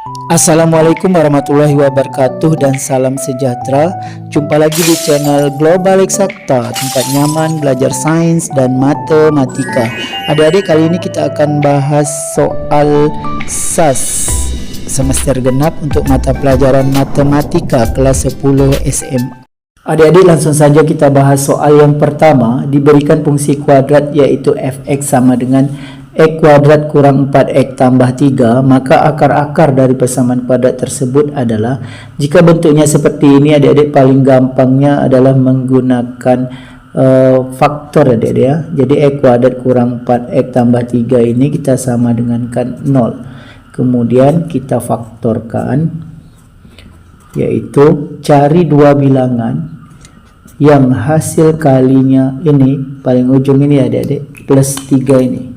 Assalamualaikum warahmatullahi wabarakatuh dan salam sejahtera. Jumpa lagi di channel Global Eksakta, tempat nyaman belajar sains dan matematika. Adik-adik, kali ini kita akan bahas soal SAS semester genap untuk mata pelajaran matematika kelas 10 SMA. Adik-adik, langsung saja kita bahas soal yang pertama. Diberikan fungsi kuadrat yaitu fx sama dengan x kuadrat kurang 4x tambah 3, maka akar-akar dari persamaan kuadrat tersebut adalah, jika bentuknya seperti ini adik-adik, paling gampangnya adalah menggunakan faktor adik-adik ya. Jadi x kuadrat kurang 4x tambah 3 ini kita sama dengan kan 0. Kemudian kita faktorkan, yaitu cari dua bilangan yang hasil kalinya ini, paling ujung ini adik-adik, plus 3 ini.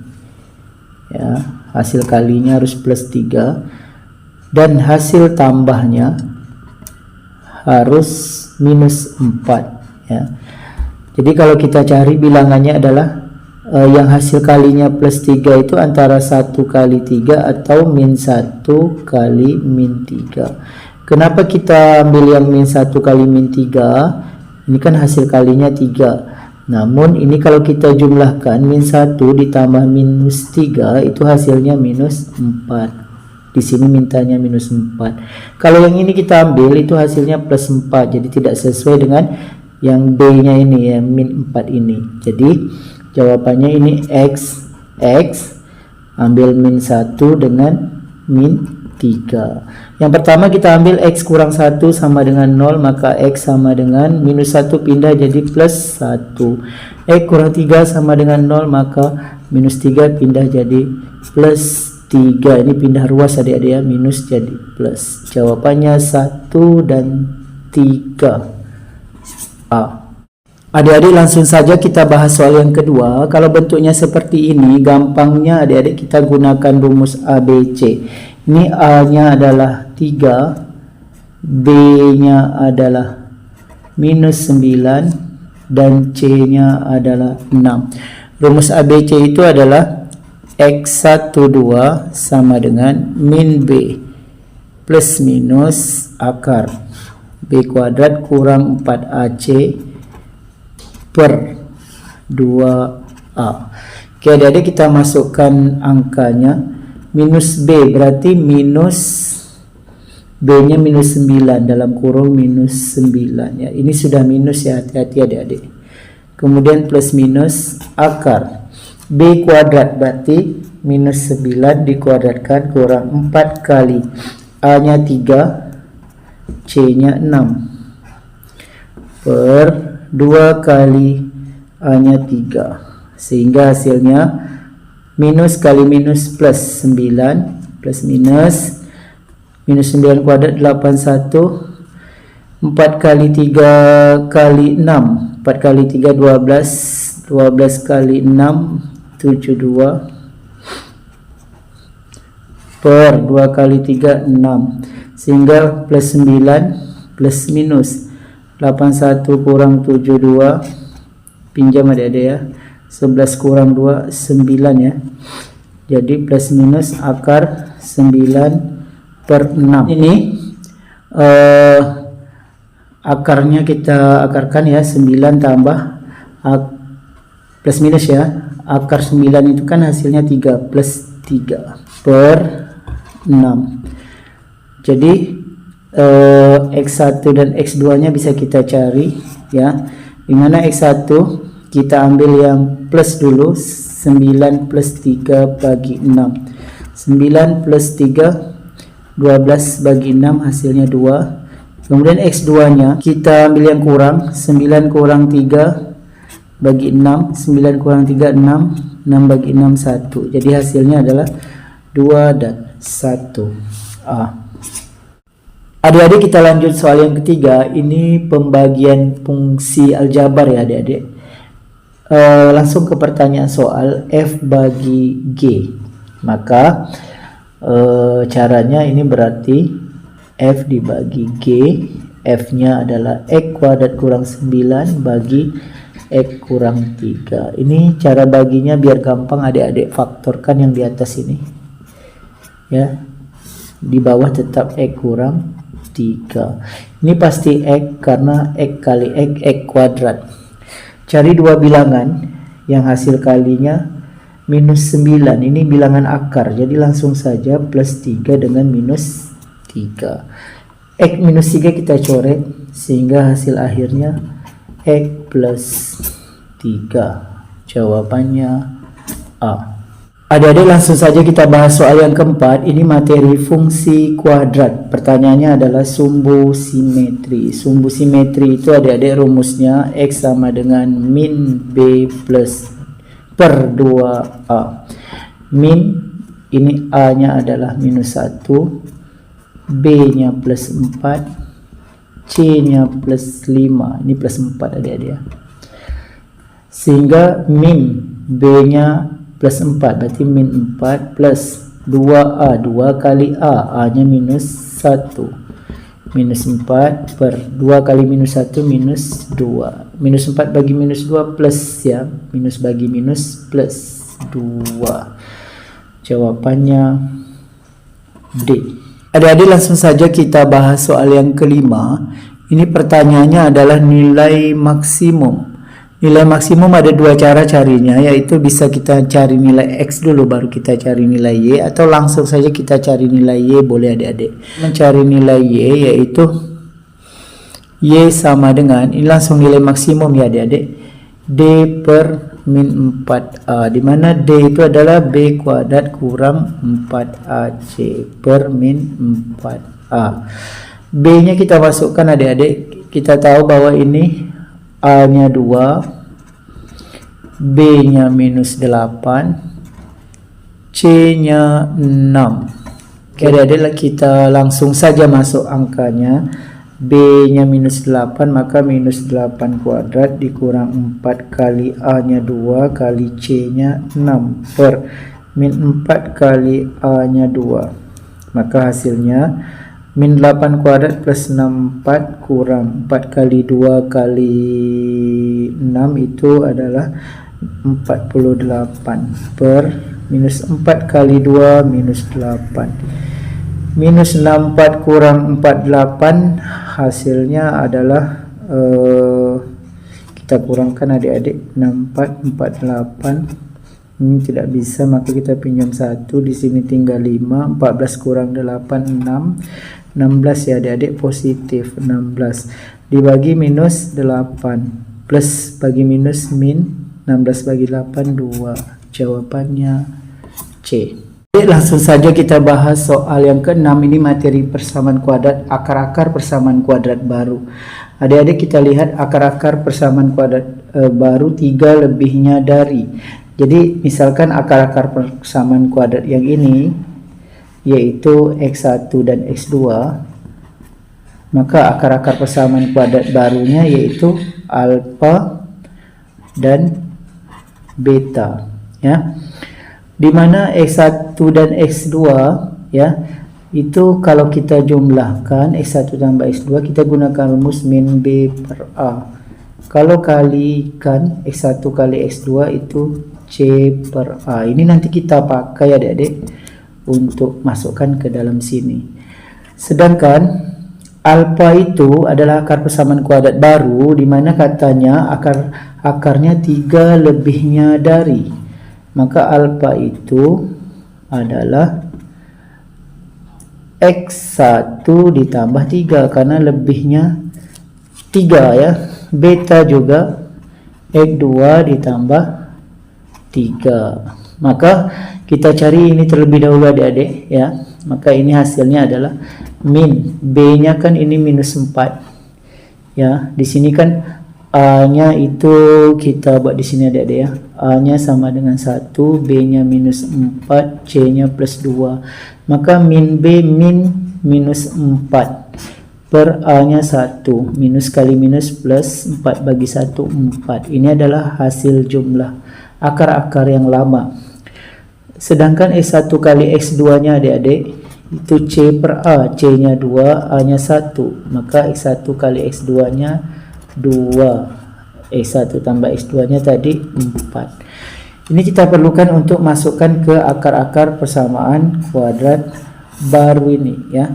Ya, hasil kalinya harus plus 3 dan hasil tambahnya harus minus 4 ya. Jadi kalau kita cari bilangannya adalah yang hasil kalinya plus 3 itu antara 1 kali 3 atau min 1 kali min 3. Kenapa kita ambil yang min 1 kali min 3? Ini kan hasil kalinya 3. Namun ini kalau kita jumlahkan, min 1 ditambah minus 3 itu hasilnya minus 4. Di sini mintanya minus 4. Kalau yang ini kita ambil itu hasilnya plus 4. Jadi tidak sesuai dengan yang B-nya ini ya, min 4 ini. Jadi jawabannya ini X ambil min 1 dengan min 3. Yang pertama kita ambil X kurang 1 sama dengan 0, maka X sama dengan minus 1 pindah jadi plus 1. X kurang 3 sama dengan 0, maka minus 3 pindah jadi plus 3. Ini pindah ruas adik-adik ya, minus jadi plus. Jawabannya 1 dan 3. A. Adik-adik, langsung saja kita bahas soal yang kedua. Kalau bentuknya seperti ini, gampangnya adik-adik kita gunakan rumus ABC. Ini A-nya adalah 3, B-nya adalah minus 9, dan C-nya adalah 6. Rumus ABC itu adalah X12 sama dengan min B plus minus akar B kuadrat kurang 4AC per 2A. Oke adik-adik, kita masukkan angkanya. Minus B berarti minus B nya minus 9 dalam kurung minus 9 ya. Ini sudah minus ya, hati-hati adik-adik. Kemudian plus minus akar B kuadrat berarti minus 9 dikuadratkan kurang 4 kali A nya 3, C nya 6 per 2 kali A nya 3, sehingga hasilnya minus kali minus plus 9 plus minus 9 kuadrat 81, 4 kali 3 kali 6, 4 kali 3 12, 12 kali 6 72 per 2 kali 3 6, sehingga plus 9 plus minus 81 kurang 72, pinjam adik-adik ya, 11 kurang 2 9 ya. Jadi plus minus akar 9 per 6. Ini akarnya kita akarkan ya, 9 tambah plus minus ya. Akar 9 itu kan hasilnya 3 plus 3 per 6. Jadi X1 dan X2 nya bisa kita cari ya. Dimana X1 kita ambil yang plus dulu, 9 plus 3 bagi 6. 9 plus 3, 12 bagi 6 hasilnya 2. Kemudian X2 nya kita ambil yang kurang, 9 kurang 3 bagi 6. 9 kurang 3 6, 6 bagi 6 1. Jadi hasilnya adalah 2 dan 1. Adik-adik, kita lanjut soal yang ketiga. Ini pembagian fungsi aljabar ya adik-adik. Langsung ke pertanyaan soal F bagi G. Maka caranya ini berarti F dibagi G, F nya adalah X kuadrat kurang 9 bagi X kurang 3. Ini cara baginya biar gampang adik-adik faktorkan yang di atas ini ya. Di bawah tetap X kurang 3. Ini pasti X karena X kali X kuadrat. Cari dua bilangan yang hasil kalinya minus 9. Ini bilangan akar, jadi langsung saja plus 3 dengan minus 3. X minus 3 kita coret sehingga hasil akhirnya X plus 3. Jawabannya A. Adik-adik, langsung saja kita bahas soal yang keempat. Ini materi fungsi kuadrat. Pertanyaannya adalah sumbu simetri. Sumbu simetri itu adik-adik rumusnya X sama dengan min B plus per 2A. Min, ini A nya adalah minus 1, B nya plus 4, C nya plus 5. Ini plus 4 adik-adik ya. Sehingga min B nya plus 4, berarti min 4 plus 2A, 2 kali A, A nya minus 1, minus 4 per 2 kali minus 1 minus 2, minus 4 bagi minus 2 plus ya, minus bagi minus plus 2. Jawabannya D. Adik-adik, langsung saja kita bahas soal yang kelima. Ini pertanyaannya adalah nilai maksimum. Nilai maksimum ada dua cara carinya, yaitu bisa kita cari nilai X dulu baru kita cari nilai Y, atau langsung saja kita cari nilai Y, boleh adik-adik. Mencari nilai Y yaitu Y sama dengan, ini langsung nilai maksimum ya adik-adik, D per min 4A, dimana D itu adalah B kuadrat kurang 4AC per min 4A. B nya kita masukkan adik-adik, kita tahu bahwa ini A nya 2, B nya minus 8, C nya 6. Oke adik-adik, kita langsung saja masuk angkanya. B nya minus 8, maka minus 8 kuadrat dikurang 4 kali A nya 2 kali C nya 6 per min 4 kali A nya 2. Maka hasilnya min 8 kuadrat plus 64 kurang 4 kali 2 kali 6 itu adalah 48 per minus 4 kali 2 minus 8. Minus 64 kurang 48 hasilnya adalah kita kurangkan adik-adik, 64 48. Ini tidak bisa, maka kita pinjam 1, di sini tinggal 5. 14 kurang 8 6. 16 ya adik-adik, positif 16 dibagi minus 8 plus bagi minus min, 16 bagi 8 2. Jawabannya C. Langsung saja kita bahas soal yang ke-6. Ini materi persamaan kuadrat, akar-akar persamaan kuadrat baru. Adik-adik, kita lihat akar-akar persamaan kuadrat baru 3 lebihnya dari. Jadi misalkan akar-akar persamaan kuadrat yang ini yaitu X1 dan X2, maka akar-akar persamaan kuadrat barunya yaitu alfa dan beta ya. Dimana X1 dan X2 ya, itu kalau kita jumlahkan X1 tambah X2 kita gunakan rumus min B per A. Kalau kalikan X1 kali X2 itu C per A. Ini nanti kita pakai adik-adik untuk masukkan ke dalam sini. Sedangkan alfa itu adalah akar persamaan kuadrat baru, di mana katanya akarnya 3 lebihnya dari. Maka alfa itu adalah X1 ditambah 3 karena lebihnya 3 ya. Beta juga X2 ditambah 3. Maka kita cari ini terlebih dahulu adik-adik ya. Maka ini hasilnya adalah min, B nya kan ini minus 4 ya. Di sini kan A nya itu kita buat di sini adik-adik ya. A nya sama dengan 1, B nya minus 4, C nya plus 2. Maka min B min minus 4 per A nya 1, minus kali minus plus 4 bagi 1 4. Ini adalah hasil jumlah akar-akar yang lama. Sedangkan X1 kali X2 nya adik-adik itu C per A, C nya 2, A nya 1. Maka X1 kali X2 nya 2, X1 tambah X2 nya tadi 4. Ini kita perlukan untuk masukkan ke akar-akar persamaan kuadrat baru ini ya.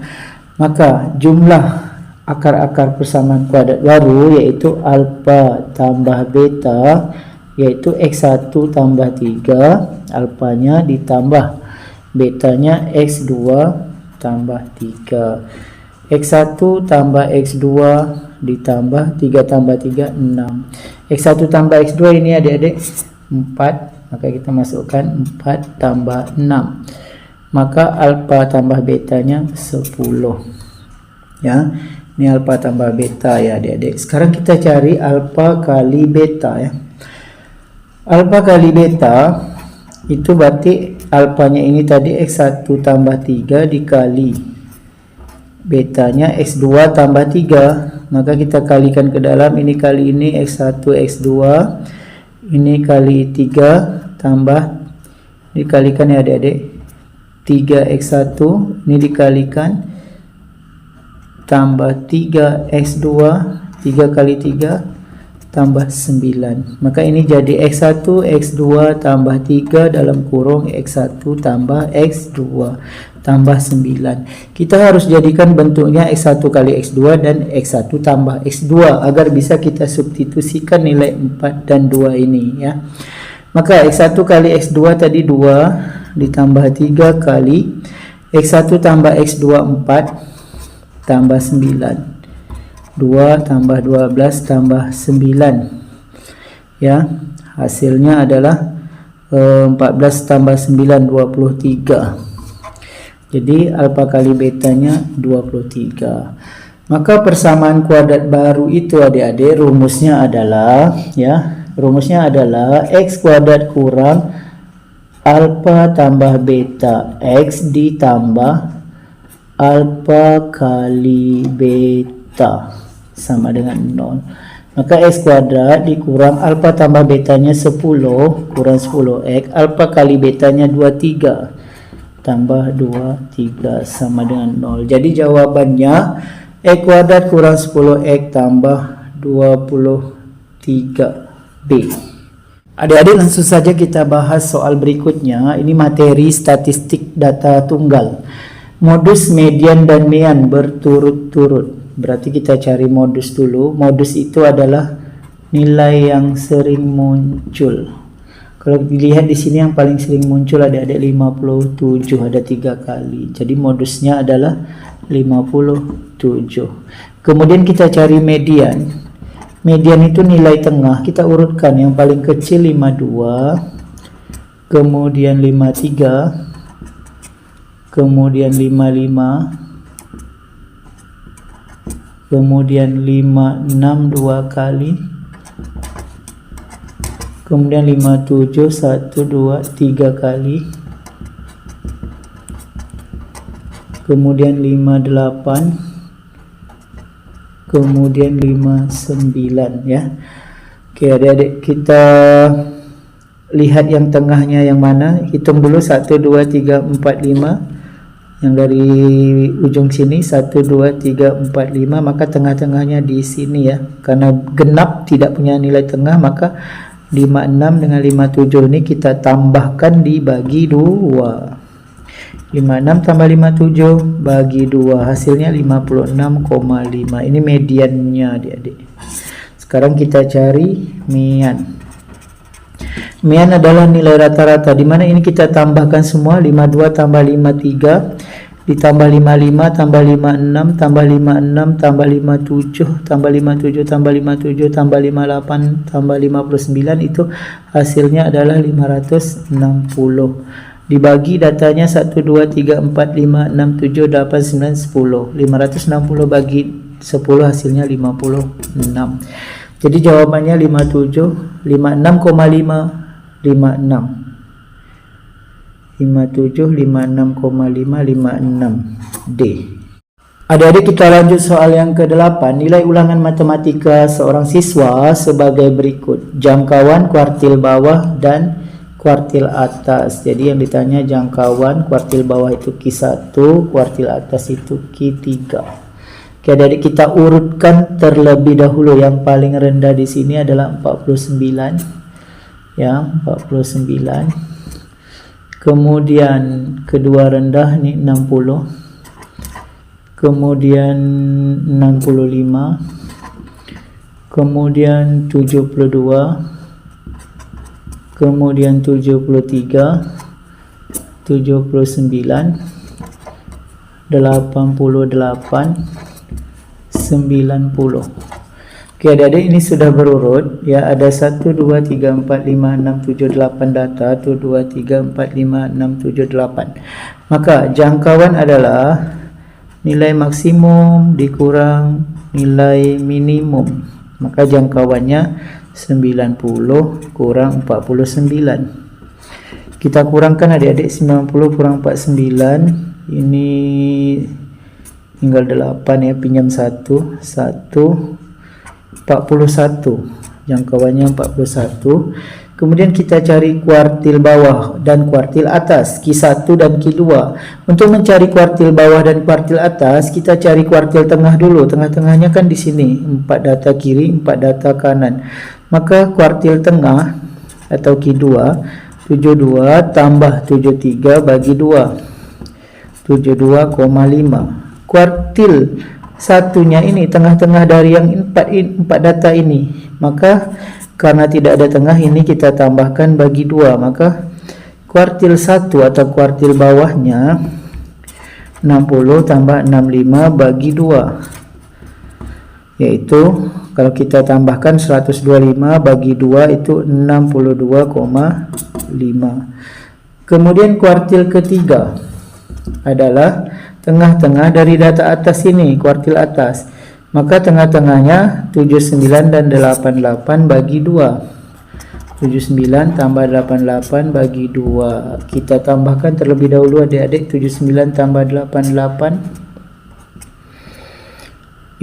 Maka jumlah akar-akar persamaan kuadrat baru yaitu alfa tambah beta yaitu X1 tambah 3, alfanya ditambah betanya X2 tambah 3. X1 tambah X2 ditambah 3 tambah 3 6. X1 tambah X2 ini adik-adik 4, maka kita masukkan 4 tambah 6, maka alfa tambah betanya 10 ya. Ini alfa tambah beta ya adik-adik. Sekarang kita cari alfa kali beta ya. Alfa kali beta itu berarti alfanya ini tadi X1 tambah 3 dikali betanya X2 tambah 3, maka kita kalikan ke dalam, ini kali ini X1 X2, ini kali 3 tambah dikalikan ya adik-adik 3X1, ini dikalikan tambah 3X2, 3 kali 3 tambah 9, maka ini jadi X1 X2 tambah 3 dalam kurung X1 tambah X2 tambah 9. Kita harus jadikan bentuknya X1 kali X2 dan X1 tambah X2 agar bisa kita substitusikan nilai 4 dan 2 ini ya. Maka X1 kali X2 tadi 2 ditambah 3 kali X1 tambah X2 4 tambah 9, 2 tambah 12 tambah 9 ya, hasilnya adalah 14 tambah 9 23. Jadi alfa kali betanya 23. Maka persamaan kuadrat baru itu adik-adik rumusnya adalah ya, rumusnya adalah X kuadrat kurang alfa tambah beta X ditambah alfa kali beta sama dengan 0. Maka X kuadrat dikurang alfa tambah betanya 10 kurang 10X, alfa kali betanya 23 tambah 23 sama dengan 0. Jadi jawabannya X kuadrat kurang 10X tambah 23B. Adik-adik langsung saja kita bahas soal berikutnya. Ini materi statistik data tunggal. Modus, median, dan mean berturut-turut. Berarti kita cari modus dulu. Modus itu adalah nilai yang sering muncul. Kalau dilihat di sini yang paling sering muncul adik-adik 57, ada 3 kali. Jadi modusnya adalah 57. Kemudian kita cari median. Median itu nilai tengah. Kita urutkan yang paling kecil 52, kemudian 53, kemudian 55, kemudian 56 2 kali, kemudian 57 1 2 3 kali, kemudian 58, kemudian 59 ya. Oke adik-adik, kita lihat yang tengahnya yang mana. Hitung dulu 1 2 3 4 5. Yang dari ujung sini 1 2 3 4 5, maka tengah-tengahnya di sini ya. Karena genap tidak punya nilai tengah, maka 56 dengan 57 ini kita tambahkan dibagi 2. 56 tambah 57 bagi 2, hasilnya 56,5. Ini mediannya adik-adik. Sekarang kita cari mean. Mean adalah nilai rata-rata, di mana ini kita tambahkan semua. 52 tambah 53 ditambah 55 tambah 56 tambah 56 tambah 57 tambah 57 tambah 57 tambah 58 tambah 59, itu hasilnya adalah 560. Dibagi datanya 1 2 3 4 5 6 7 8 9 10. 560 bagi 10 hasilnya 56. Jadi jawabannya 57, 56,5, 56. 57, 56,5, 56 D. Adik-adik, kita lanjut soal yang ke-8. Nilai ulangan matematika seorang siswa sebagai berikut: jangkauan kuartil bawah dan kuartil atas. Jadi yang ditanya jangkauan kuartil bawah itu Q1, kuartil atas itu Q3. Oke adik-adik, kita urutkan terlebih dahulu. Yang paling rendah di sini adalah 49 ya, 49. kemudian kedua rendah ni 60, kemudian 65, kemudian 72, kemudian 73, 79, 88, 90. Oke adik-adik, ini sudah berurut ya, ada 1, 2, 3, 4, 5, 6, 7, 8 data, 1, 2, 3, 4, 5, 6, 7, 8. Maka jangkauan adalah nilai maksimum dikurang nilai minimum. Maka jangkauannya 90 kurang 49. Kita kurangkan adik-adik, 90 kurang 49, ini tinggal 8 ya, pinjam 1, 41, jangkauannya 41. Kemudian kita cari kuartil bawah dan kuartil atas, Q1 dan Q2. Untuk mencari kuartil bawah dan kuartil atas, kita cari kuartil tengah dulu. Tengah-tengahnya kan di sini, 4 data kiri, 4 data kanan. Maka kuartil tengah atau Q2, 72 tambah 73 bagi 2, 72,5. Kuartil satunya ini tengah-tengah dari yang 4 data ini, maka karena tidak ada tengah, ini kita tambahkan bagi 2, maka kuartil 1 atau kuartil bawahnya 60 tambah 65 bagi 2, yaitu kalau kita tambahkan 125 bagi 2 itu 62,5. Kemudian kuartil ketiga adalah tengah-tengah dari data atas ini, kuartil atas. Maka tengah-tengahnya 79 dan 88 bagi 2. 79 tambah 88 bagi 2. Kita tambahkan terlebih dahulu adik-adik, 79 tambah 88.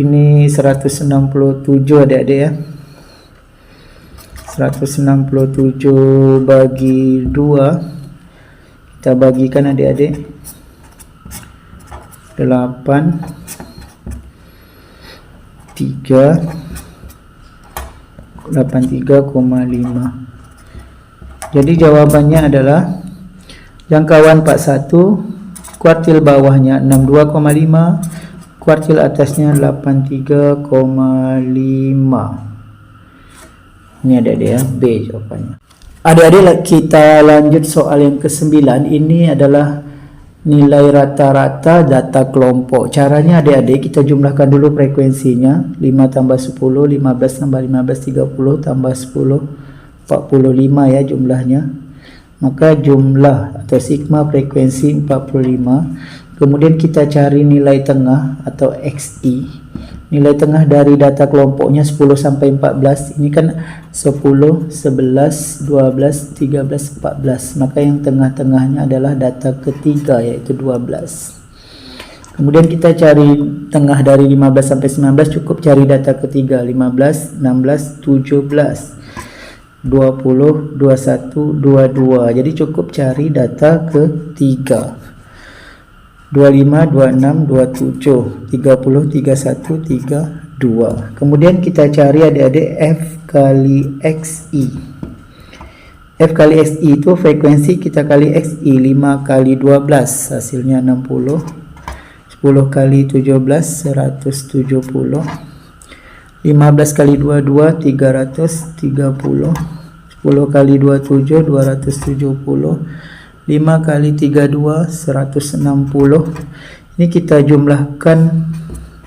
Ini 167 adik-adik ya. 167 bagi 2. Kita bagikan adik-adik. 8 83,5. Jadi jawabannya adalah jangkauan 41, kuartil bawahnya 62,5, kuartil atasnya 83,5. Ini adik-adik ya, B jawabannya. Adik-adik, kita lanjut soal yang ke-9. Ini adalah nilai rata-rata data kelompok. Caranya adik-adik, kita jumlahkan dulu frekuensinya. 5 tambah 10, 15 tambah 15, 30 tambah 10, 45 ya jumlahnya. Maka jumlah atau sigma frekuensi 45. Kemudian kita cari nilai tengah atau XI. Nilai tengah dari data kelompoknya 10 sampai 14. Ini kan 10, 11, 12, 13, 14. Maka yang tengah-tengahnya adalah data ketiga, yaitu 12. Kemudian kita cari tengah dari 15 sampai 19, cukup cari data ketiga, 15, 16, 17, 20, 21, 22. Jadi cukup cari data ketiga. 25, 26, 27, 30, 31, 32. Kemudian kita cari adik-adik F kali XI. F kali XI itu frekuensi kita kali XI, 5 kali 12 hasilnya 60. 10 kali 17 170. 15 kali 22 330. 10 kali 27 270. 5 kali 32 160. Ini kita jumlahkan,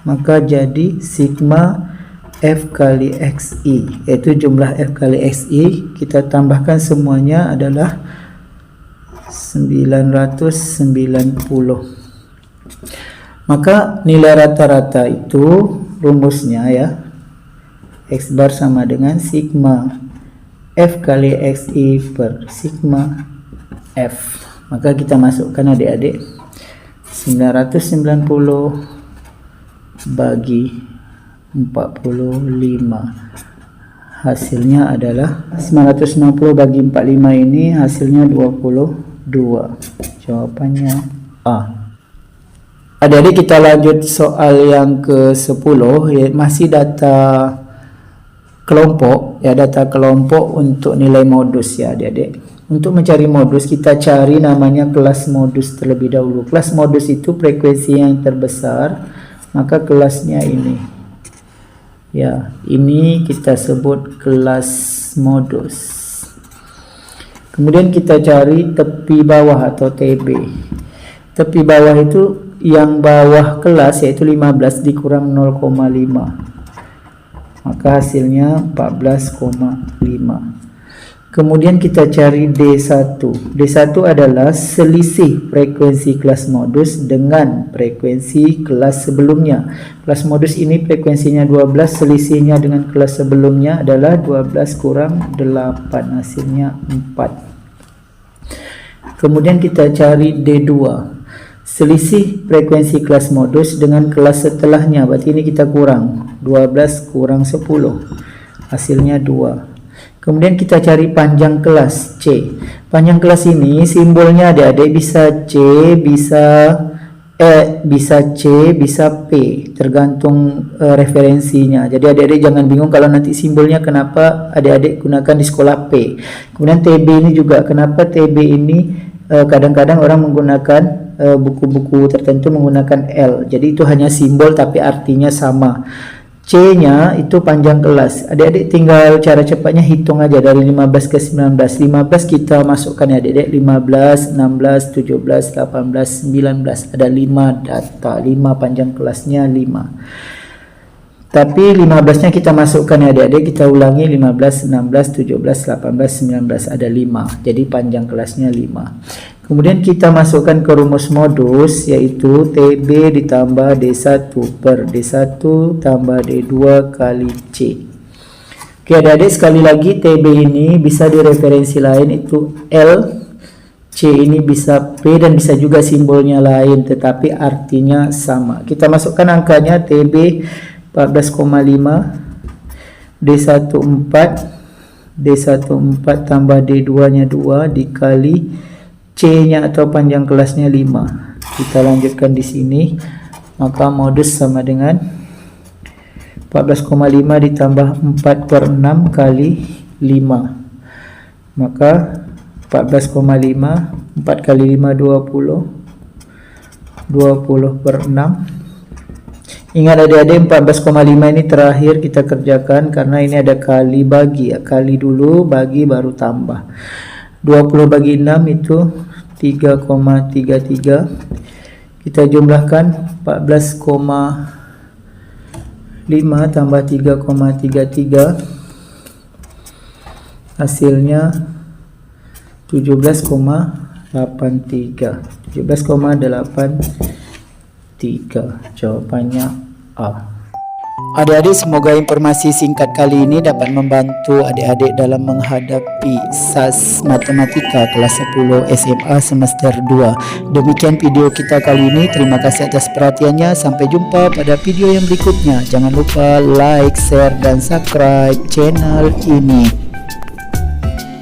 maka jadi sigma F kali XI, yaitu jumlah F kali XI. Kita tambahkan semuanya adalah 990. Maka nilai rata-rata itu rumusnya ya, X bar sama dengan sigma F kali XI per sigma F. Maka kita masukkan adik-adik, 990 bagi 45, hasilnya adalah 960 bagi 45, ini hasilnya 22. Jawabannya A. Adik-adik, kita lanjut soal yang ke-10, ya, masih data kelompok ya, data kelompok untuk nilai modus ya adik-adik. Untuk mencari modus, kita cari namanya kelas modus terlebih dahulu. Kelas modus itu frekuensi yang terbesar, maka kelasnya ini. Ya, ini kita sebut kelas modus. Kemudian kita cari tepi bawah atau TB. Tepi bawah itu yang bawah kelas, yaitu 15 dikurang 0,5. Maka hasilnya 14,5. Kemudian kita cari D1. D1 adalah selisih frekuensi kelas modus dengan frekuensi kelas sebelumnya. Kelas modus ini frekuensinya 12, selisihnya dengan kelas sebelumnya adalah 12 kurang 8, hasilnya 4. Kemudian kita cari D2. Selisih frekuensi kelas modus dengan kelas setelahnya, berarti ini kita kurang 12 kurang 10, hasilnya 2. Kemudian kita cari panjang kelas C. Panjang kelas ini simbolnya adik-adik bisa C, bisa C, bisa P, tergantung referensinya. Jadi adik-adik jangan bingung kalau nanti simbolnya kenapa adik-adik gunakan di sekolah P. Kemudian TB ini juga, kenapa TB ini kadang-kadang orang menggunakan buku-buku tertentu menggunakan L. Jadi itu hanya simbol tapi artinya sama. C-nya itu panjang kelas. Adik-adik tinggal cara cepatnya hitung aja dari 15 ke 19. 15 kita masukkan ya adik-adik, 15, 16, 17, 18, 19. Ada 5 data, 5 panjang kelasnya 5. Tapi 15-nya kita masukkan ya adik-adik, kita ulangi 15, 16, 17, 18, 19. Ada 5. Jadi panjang kelasnya 5. Kemudian kita masukkan ke rumus modus, yaitu TB ditambah D1 per D1 tambah D2 kali C. Oke adik-adik, sekali lagi TB ini bisa direferensi lain itu L, C ini bisa P dan bisa juga simbolnya lain tetapi artinya sama. Kita masukkan angkanya, TB 14,5, D1 4, D1 4 tambah D2 nya 2 dikali C-nya atau panjang kelasnya 5. Kita lanjutkan di sini. Maka modus sama dengan 14,5 ditambah 4 per 6 kali 5. Maka 14,5, 4 kali 5 20. 20 per 6. Ingat adik-adik, 14,5 ini terakhir kita kerjakan karena ini ada kali bagi ya. Kali dulu, bagi baru tambah. 20 bagi 6 itu 3,33. Kita jumlahkan 14,5 tambah 3,33, hasilnya 17,83. 17,83. Jawabannya A. Adik-adik, semoga informasi singkat kali ini dapat membantu adik-adik dalam menghadapi SAS Matematika kelas 10 SMA semester 2. Demikian video kita kali ini. Terima kasih atas perhatiannya. Sampai jumpa pada video yang berikutnya. Jangan lupa like, share, dan subscribe channel ini.